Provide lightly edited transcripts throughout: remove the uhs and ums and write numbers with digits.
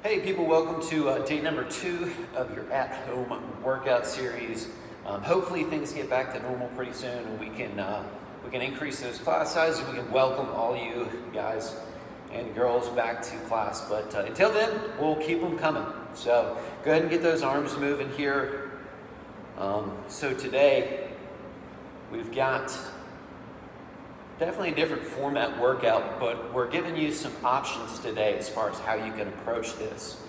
Hey people, welcome to day number 2 of your at-home workout series. Hopefully things get back to normal pretty soon and we can increase those class sizes. We can welcome all you guys and girls back to class. But until then, we'll keep them coming. So go ahead and get those arms moving here. So today we've got definitely a different format workout, but we're giving you some options today as far as how you can approach this.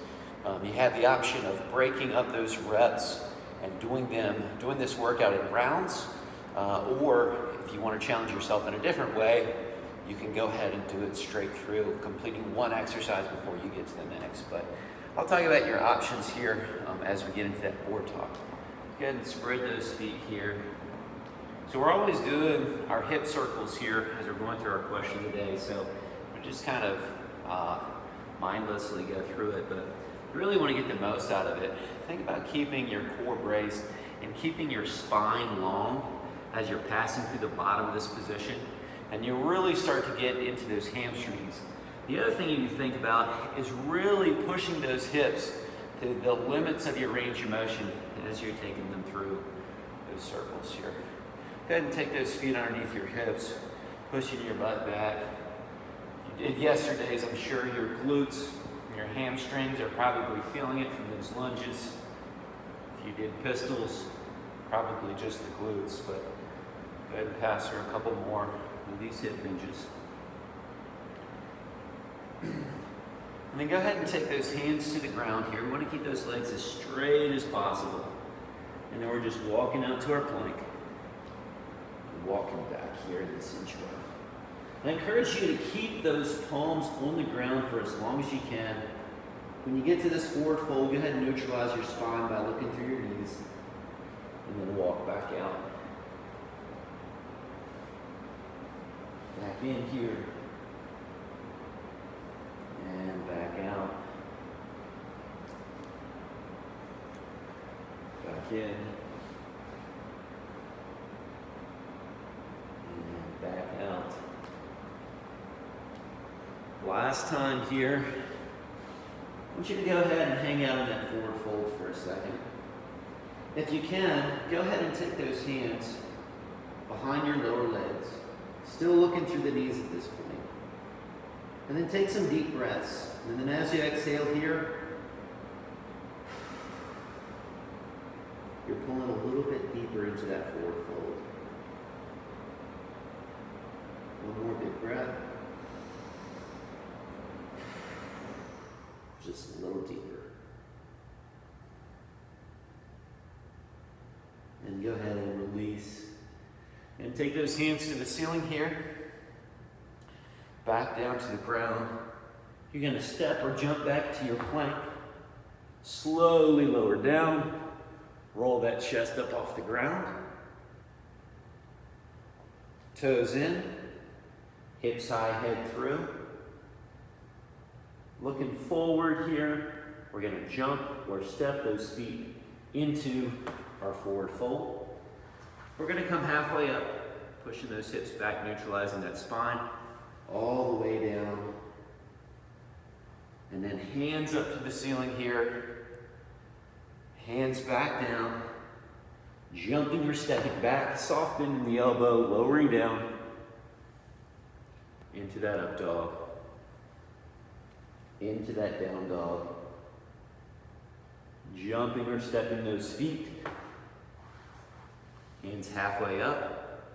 You have the option of breaking up those reps and doing this workout in rounds, or if you want to challenge yourself in a different way, you can go ahead and do it straight through, completing one exercise before you get to the next. But I'll talk about your options here as we get into that board talk. Go ahead and spread those feet here. So we're always doing our hip circles here as we're going through our question today. So we just kind of mindlessly go through it, but you really want to get the most out of it. Think about keeping your core braced and keeping your spine long as you're passing through the bottom of this position. And you'll really start to get into those hamstrings. The other thing you can think about is really pushing those hips to the limits of your range of motion as you're taking them through those circles here. Go ahead and take those feet underneath your hips, pushing your butt back. If you did yesterday's, I'm sure your glutes and your hamstrings are probably feeling it from those lunges. If you did pistols, probably just the glutes, but go ahead and pass through a couple more of these hip hinges. And then go ahead and take those hands to the ground here. We want to keep those legs as straight as possible. And then we're just walking out to our plank. Walking back here in this intro. I encourage you to keep those palms on the ground for as long as you can. When you get to this forward fold, go ahead and neutralize your spine by looking through your knees. And then walk back out. Back in here. And back out. Back in. Back out. Last time here. I want you to go ahead and hang out in that forward fold for a second. If you can, go ahead and take those hands behind your lower legs, still looking through the knees at this point. And then take some deep breaths. And then as you exhale here, you're pulling a little bit deeper into that forward fold. One more big breath. Just a little deeper. And go ahead and release. And take those hands to the ceiling here. Back down to the ground. You're going to step or jump back to your plank. Slowly lower down. Roll that chest up off the ground. Toes in. Hips high, head through. Looking forward here, we're going to jump or step those feet into our forward fold. We're going to come halfway up, pushing those hips back, neutralizing that spine, all the way down. And then hands up to the ceiling here. Hands back down. Jumping or stepping back, soft bend in the elbow, lowering down. Into that up dog, into that down dog, jumping or stepping those feet, hands halfway up,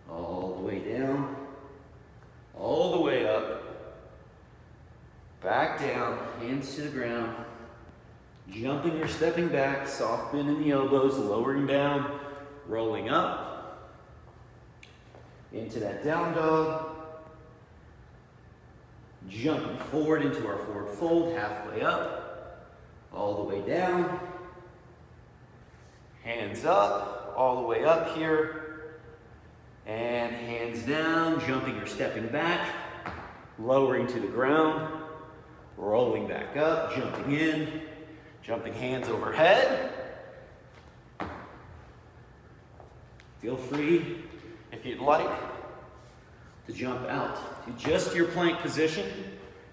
all the way down, all the way up, back down, hands to the ground, jumping or stepping back, soft bend in the elbows, lowering down, rolling up, into that down dog, jumping forward into our forward fold, halfway up, all the way down, hands up, all the way up here, and hands down, jumping or stepping back, lowering to the ground, rolling back up, jumping in, jumping hands overhead. Feel free, if you'd like, to jump out to just your plank position.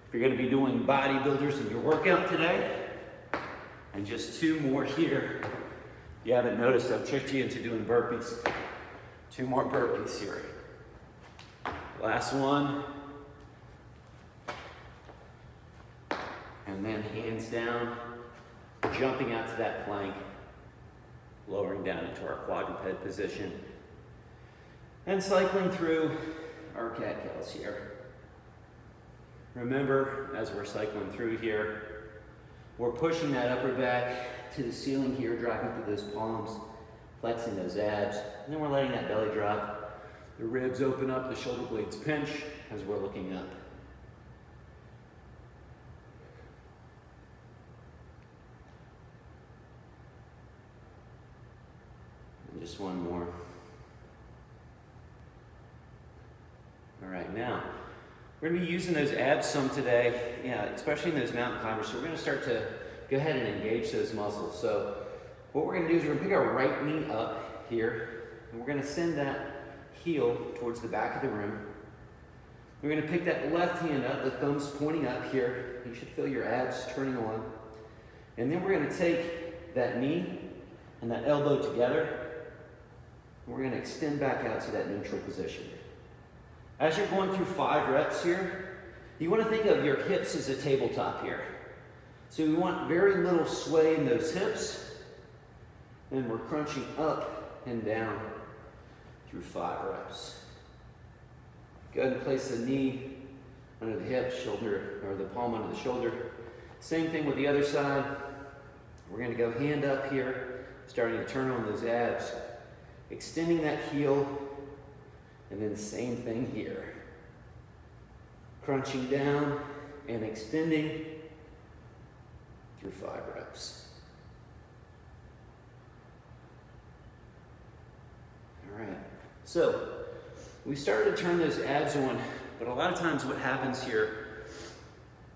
If you're going to be doing bodybuilders in your workout today. And just 2 more here. If you haven't noticed, I've tricked you into doing burpees. 2 more burpees here. Last one. And then hands down, jumping out to that plank, lowering down into our quadruped position. And cycling through our cat-cows here. Remember, as we're cycling through here, we're pushing that upper back to the ceiling here, driving through those palms, flexing those abs, and then we're letting that belly drop. The ribs open up, the shoulder blades pinch as we're looking up. And just one more. All right, now, we're going to be using those abs some today, especially in those mountain climbers. So we're going to start to go ahead and engage those muscles. So what we're going to do is we're going to pick our right knee up here, and we're going to send that heel towards the back of the room. We're going to pick that left hand up, the thumb's pointing up here. You should feel your abs turning on. And then we're going to take that knee and that elbow together, and we're going to extend back out to that neutral position. As you're going through 5 reps here, you want to think of your hips as a tabletop here. So we want very little sway in those hips, and we're crunching up and down through 5 reps. Go ahead and place the knee under the hip, shoulder, or the palm under the shoulder. Same thing with the other side. We're going to go hand up here, starting to turn on those abs, extending that heel. And then same thing here. Crunching down and extending through 5 reps. All right. So we started to turn those abs on, but a lot of times what happens here,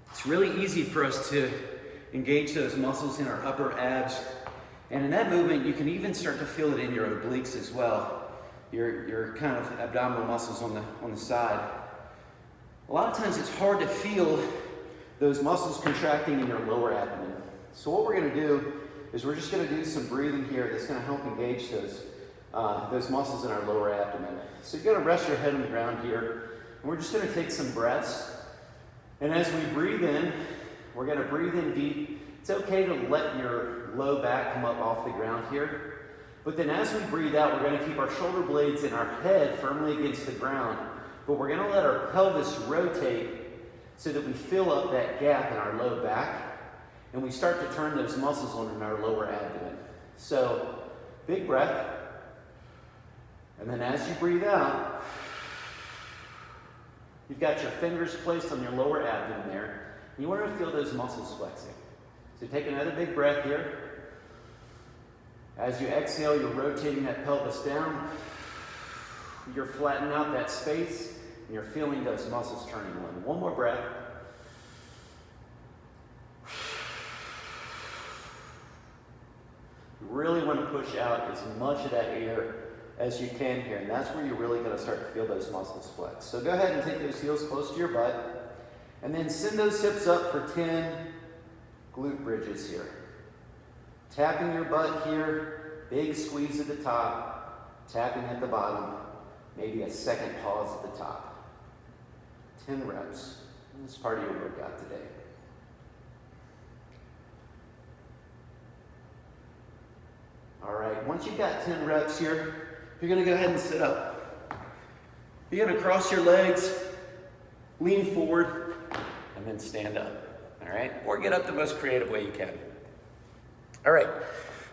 it's really easy for us to engage those muscles in our upper abs. And in that movement, you can even start to feel it in your obliques as well. Your kind of abdominal muscles on the side. A lot of times it's hard to feel those muscles contracting in your lower abdomen. So what we're going to do is we're just going to do some breathing here that's going to help engage those muscles in our lower abdomen. So you're going to rest your head on the ground here, and we're just going to take some breaths. And as we breathe in, we're going to breathe in deep. It's okay to let your low back come up off the ground here. But then as we breathe out, we're going to keep our shoulder blades and our head firmly against the ground. But we're going to let our pelvis rotate so that we fill up that gap in our low back. And we start to turn those muscles on in our lower abdomen. So, big breath. And then as you breathe out, you've got your fingers placed on your lower abdomen there. And you want to feel those muscles flexing. So take another big breath here. As you exhale, you're rotating that pelvis down. You're flattening out that space, and you're feeling those muscles turning on. One more breath. You really want to push out as much of that air as you can here, and that's where you're really going to start to feel those muscles flex. So go ahead and take those heels close to your butt, and then send those hips up for 10 glute bridges here. Tapping your butt here, big squeeze at the top, tapping at the bottom, maybe a second pause at the top. 10 reps. This is part of your workout today. All right, once you've got 10 reps here, you're gonna go ahead and sit up. You're gonna cross your legs, lean forward, and then stand up, all right? Or get up the most creative way you can. All right,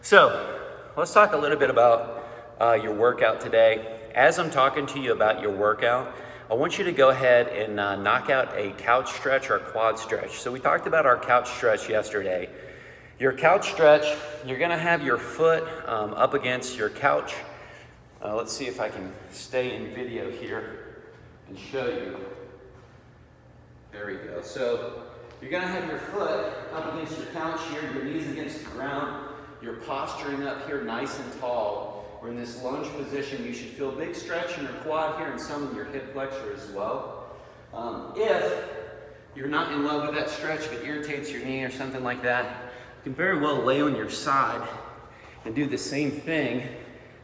so let's talk a little bit about your workout today. As I'm talking to you about your workout, I want you to go ahead and knock out a couch stretch or a quad stretch. So we talked about our couch stretch yesterday. Your couch stretch, you're gonna have your foot up against your couch. Let's see if I can stay in video here and show you. There we go. So you're gonna have your foot up against your couch here, your knees against the ground. You're posturing up here nice and tall. We're in this lunge position. You should feel a big stretch in your quad here and some in your hip flexor as well. If you're not in love with that stretch, if it irritates your knee or something like that, you can very well lay on your side and do the same thing.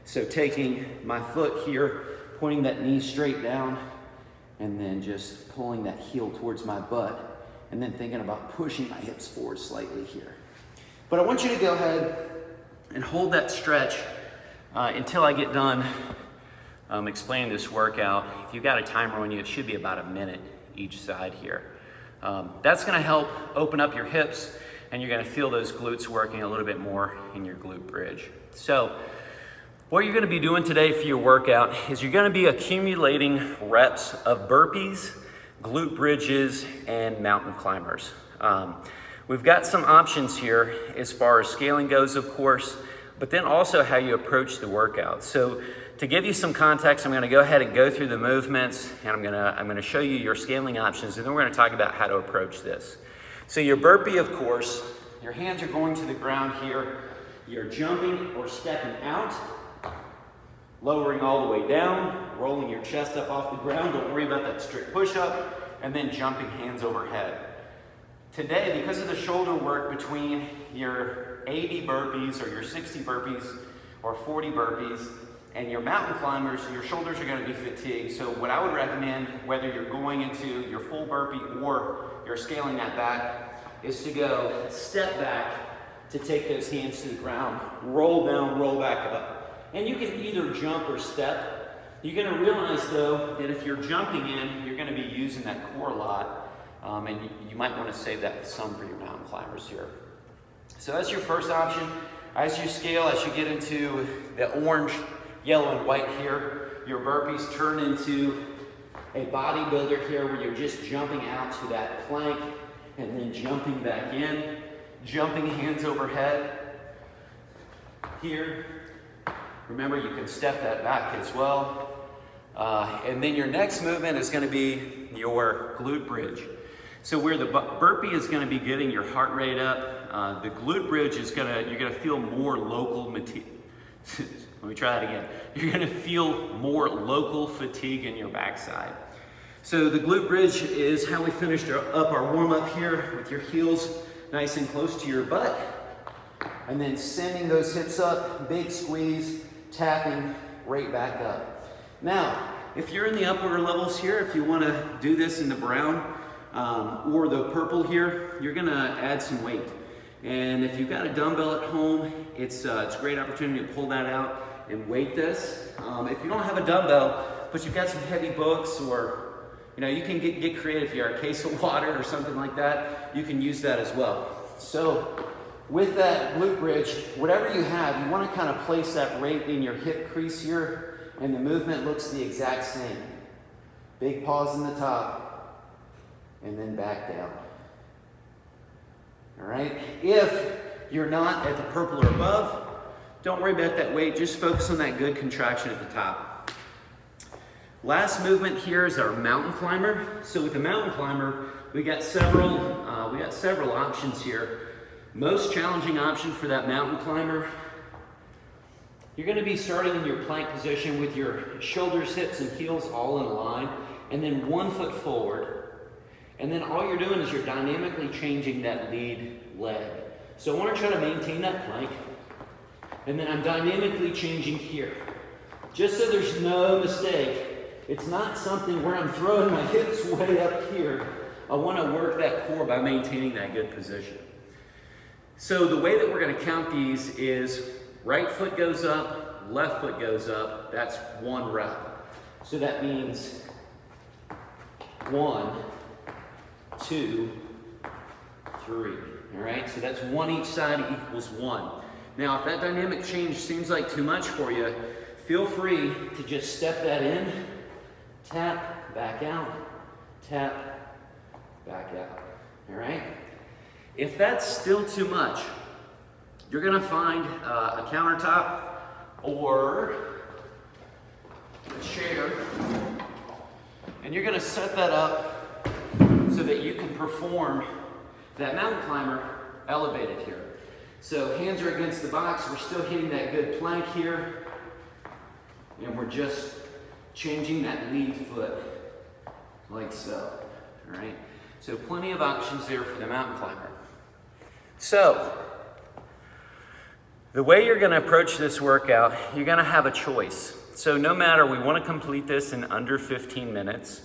So taking my foot here, pointing that knee straight down, and then just pulling that heel towards my butt, and then thinking about pushing my hips forward slightly here. But I want you to go ahead and hold that stretch until I get done explaining this workout. If you've got a timer on you, it should be about a minute each side here. That's gonna help open up your hips, and you're gonna feel those glutes working a little bit more in your glute bridge. So what you're gonna be doing today for your workout is you're gonna be accumulating reps of burpees, glute bridges, and mountain climbers. We've got some options here as far as scaling goes, of course, but then also how you approach the workout. So to give you some context, I'm gonna go ahead and go through the movements, and I'm gonna show you your scaling options, and then we're gonna talk about how to approach this. So your burpee, of course, your hands are going to the ground here. You're jumping or stepping out, lowering all the way down, rolling your chest up off the ground. Don't worry about that strict push-up, and then jumping hands overhead. Today, because of the shoulder work between your 80 burpees or your 60 burpees or 40 burpees and your mountain climbers, your shoulders are gonna be fatigued. So what I would recommend, whether you're going into your full burpee or you're scaling that back, is to go step back to take those hands to the ground, roll down, roll back up. And you can either jump or step. You're gonna realize though, that if you're jumping in, you're gonna be using that core a lot. And you might want to save that some for your mountain climbers here. So that's your first option. As you scale, as you get into the orange, yellow, and white here, your burpees turn into a bodybuilder here where you're just jumping out to that plank and then jumping back in, jumping hands overhead here. Remember, you can step that back as well. And then your next movement is going to be your glute bridge. So where the burpee is going to be getting your heart rate up, the glute bridge is you're going to feel more local fatigue. Let me try that again. You're going to feel more local fatigue in your backside. So the glute bridge is how we finished up our warm up here with your heels nice and close to your butt. And then sending those hips up, big squeeze, tapping right back up. Now, if you're in the upper levels here, if you want to do this in the brown, or the purple here, you're gonna add some weight. And if you've got a dumbbell at home, it's a great opportunity to pull that out and weight this. If you don't have a dumbbell, but you've got some heavy books, or you can get creative. If you're a case of water or something like that, you can use that as well. So with that glute bridge, whatever you have, you wanna kind of place that right in your hip crease here, and the movement looks the exact same. Big pause in the top, and then back down. All right, if you're not at the purple or above, don't worry about that weight, just focus on that good contraction at the top. Last movement here is our mountain climber. So with the mountain climber, we got several options here. Most challenging option for that mountain climber, you're gonna be starting in your plank position with your shoulders, hips, and heels all in a line, and then 1 foot forward. And then all you're doing is you're dynamically changing that lead leg. So I want to try to maintain that plank. And then I'm dynamically changing here. Just so there's no mistake, it's not something where I'm throwing my hips way up here. I want to work that core by maintaining that good position. So the way that we're going to count these is right foot goes up, left foot goes up. That's 1 rep. So that means 1, 2, 3. All right, so that's 1 each side equals 1. Now, if that dynamic change seems like too much for you, feel free to just step that in, tap, back out, tap, back out. All right? If that's still too much, you're gonna find a countertop or a chair, and you're gonna set that up so that you can perform that mountain climber elevated here. So hands are against the box, we're still hitting that good plank here, and we're just changing that lead foot like so, all right? So plenty of options there for the mountain climber. So, the way you're gonna approach this workout, you're gonna have a choice. So no matter, we wanna complete this in under 15 minutes.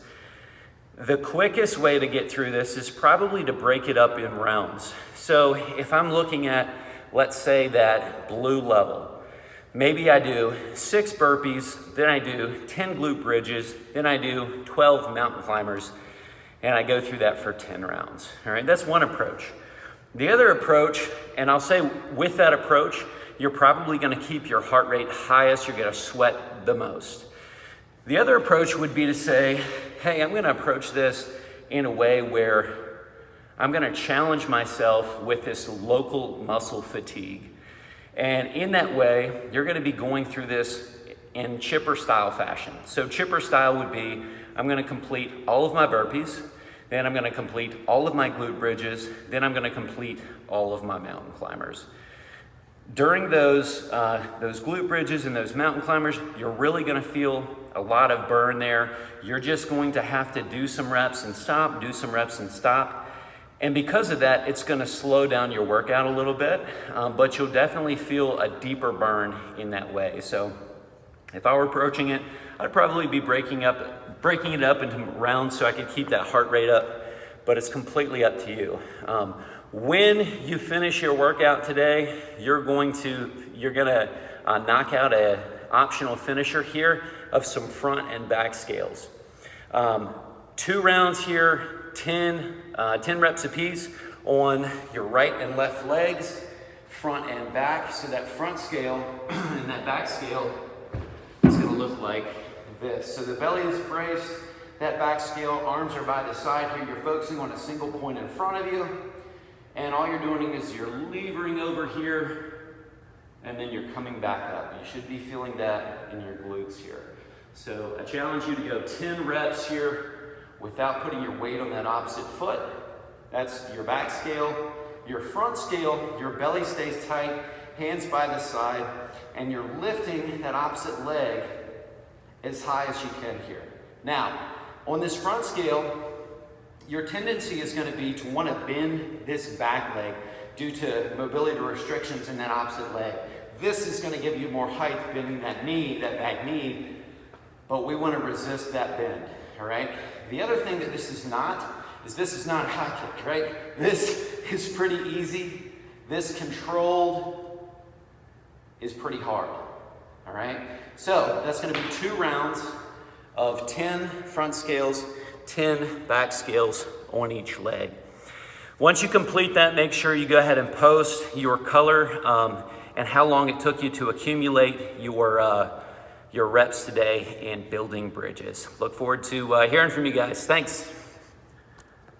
The quickest way to get through this is probably to break it up in rounds. So if I'm looking at, let's say, that blue level, maybe I do 6 burpees, then I do 10 glute bridges, then I do 12 mountain climbers, and I go through that for 10 rounds. All right, that's one approach. The other approach, and I'll say with that approach, you're probably gonna keep your heart rate highest, you're gonna sweat the most. The other approach would be to say, hey, I'm gonna approach this in a way where I'm gonna challenge myself with this local muscle fatigue. And in that way, you're gonna be going through this in chipper style fashion. So chipper style would be, I'm gonna complete all of my burpees, then I'm gonna complete all of my glute bridges, then I'm gonna complete all of my mountain climbers. During those glute bridges and those mountain climbers, you're really gonna feel a lot of burn there. You're just going to have to do some reps and stop, do some reps and stop. And because of that, it's gonna slow down your workout a little bit, but you'll definitely feel a deeper burn in that way. So if I were approaching it, I'd probably be breaking it up into rounds so I could keep that heart rate up, but it's completely up to you. When you finish your workout today, you're gonna knock out an optional finisher here of some front and back scales. 2 rounds here, 10 reps apiece on your right and left legs, front and back. So that front scale and that back scale is gonna look like this. So the belly is braced, that back scale, arms are by the side here. You're focusing on a single point in front of you. And all you're doing is you're levering over here, and then you're coming back up. You should be feeling that in your glutes here. So I challenge you to go 10 reps here without putting your weight on that opposite foot. That's your back scale. Your front scale, your belly stays tight, hands by the side, and you're lifting that opposite leg as high as you can here. Now, on this front scale, your tendency is going to be to want to bend this back leg due to mobility restrictions in that opposite leg. This is going to give you more height, bending that back knee, but we want to resist that bend, all right? The other thing that this is not a high kick, right? This is pretty easy. This controlled is pretty hard, all right? So that's going to be 2 rounds of 10 front scales, 10 back scales on each leg. Once you complete that, make sure you go ahead and post your color and how long it took you to accumulate your reps today in building bridges. Look forward to hearing from you guys. Thanks.